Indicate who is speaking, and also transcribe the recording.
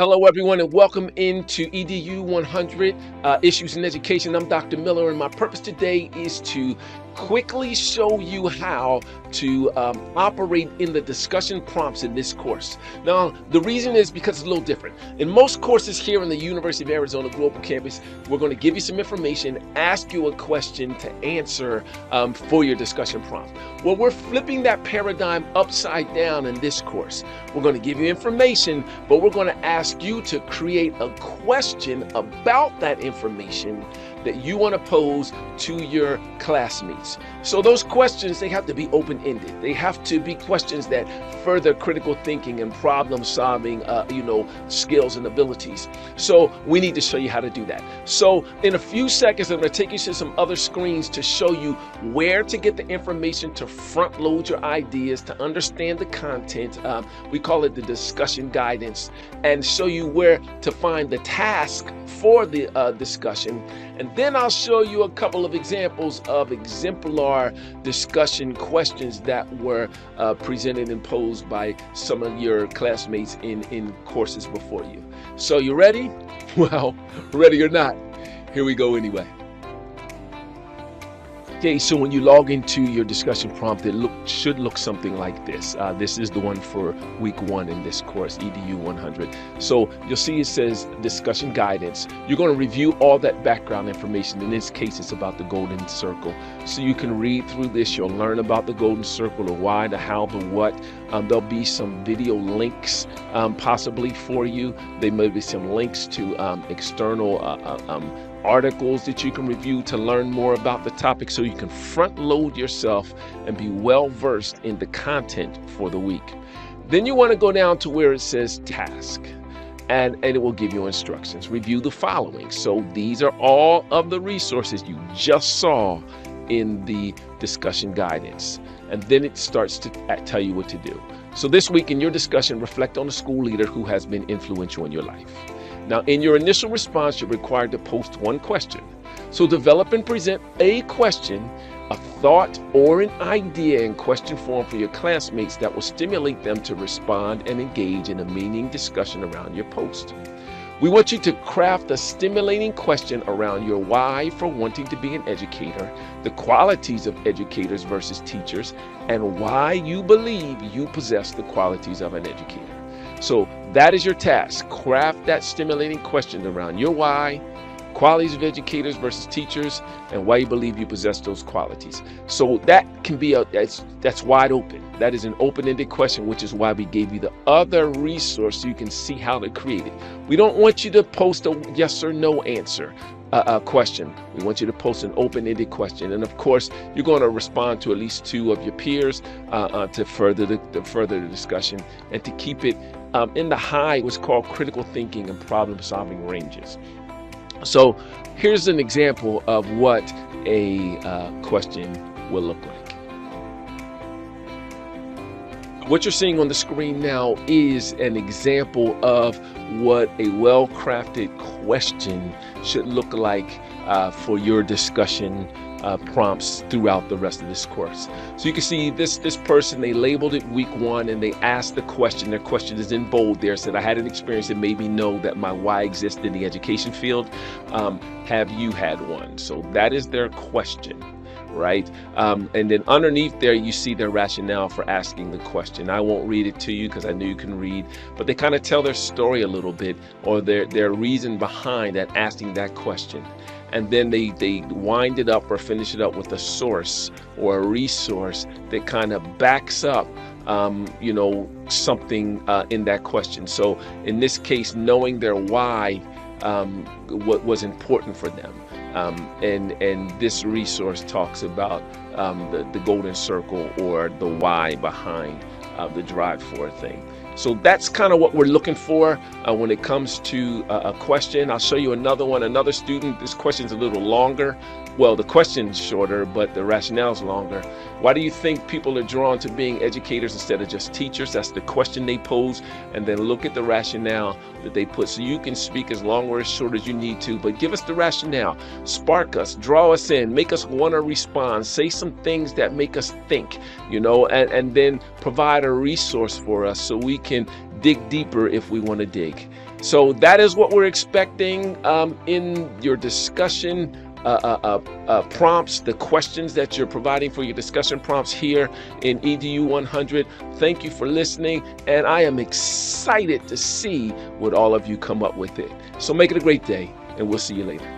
Speaker 1: Hello, everyone, and welcome into EDU100 Issues in Education. I'm Dr. Miller, and my purpose today is to quickly show you how to operate in the discussion prompts in this course. Now, the reason is because it's a little different. In most courses here in the University of Arizona Global Campus, we're going to give you some information, ask you a question to answer for your discussion prompt. Well, we're flipping that paradigm upside down in this course. We're going to give you information, but we're going to ask you to create a question about that information that you want to pose to your classmates. So those questions, they have to be open-ended. They have to be questions that further critical thinking and problem solving, skills and abilities. So we need to show you how to do that. So in a few seconds, I'm going to take you to some other screens to show you where to get the information to front load your ideas, to understand the content. We call it the discussion guidance, and show you where to find the task for the discussion. And then I'll show you a couple of examples of exemplar discussion questions that were presented and posed by some of your classmates in courses before you. So you ready? Well, ready or not, here we go anyway. Okay, so when you log into your discussion prompt, it should look something like this. This is the one for week 1 in this course, EDU100. So you'll see it says discussion guidance. You're going to review all that background information. In this case, it's about the golden circle. So you can read through this. You'll learn about the golden circle, the why, the how, the what. There'll be some video links possibly for you. There may be some links to external articles that you can review to learn more about the topic, so you can front load yourself and be well versed in the content for the week. Then you want to go down to where it says task, and it will give you instructions. Review the following. So these are all of the resources you just saw in the discussion guidance, and then it starts to tell you what to do. So this week in your discussion, reflect on a school leader who has been influential in your life. Now, in your initial response, you're required to post one question. So develop and present a question, a thought, or an idea in question form for your classmates that will stimulate them to respond and engage in a meaningful discussion around your post. We want you to craft a stimulating question around your why for wanting to be an educator, the qualities of educators versus teachers, and why you believe you possess the qualities of an educator. So that is your task. Craft that stimulating question around your why, qualities of educators versus teachers, and why you believe you possess those qualities. So that can be that's wide open. That is an open-ended question, which is why we gave you the other resource so you can see how to create it. We don't want you to post a yes or no answer question. We want you to post an open-ended question, and of course you're going to respond to at least 2 of your peers to further the discussion, and to keep it in the high, what's called critical thinking and problem-solving ranges. So here's an example of what a question will look like. What you're seeing on the screen now is an example of what a well-crafted question should look like for your discussion prompts throughout the rest of this course. So you can see this person, they labeled it week 1, and they asked the question. Their question is in bold there. Said, I had an experience that made me know that my why exists in the education field. Have you had one? So that is their question, right? And then underneath there, you see their rationale for asking the question. I won't read it to you because I know you can read, but they kind of tell their story a little bit, or their reason behind that asking that question. And then they wind it up or finish it up with a source or a resource that kind of backs up something in that question. So in this case, knowing their why, what was important for them. And this resource talks about the golden circle, or the why behind the drive for a thing. So that's kind of what we're looking for when it comes to a question. I'll show you another one. Another student, this question's a little longer. Well, the question's shorter, but the rationale's longer. Why do you think people are drawn to being educators instead of just teachers? That's the question they pose. And then look at the rationale that they put. So you can speak as long or as short as you need to, but give us the rationale. Spark us, draw us in, make us want to respond, say some things that make us think, and then provide a resource for us so we can dig deeper if we want to dig. So that is what we're expecting in your discussion prompts, the questions that you're providing for your discussion prompts here in EDU 100. Thank you for listening, and I am excited to see what all of you come up with it. So make it a great day, and we'll see you later.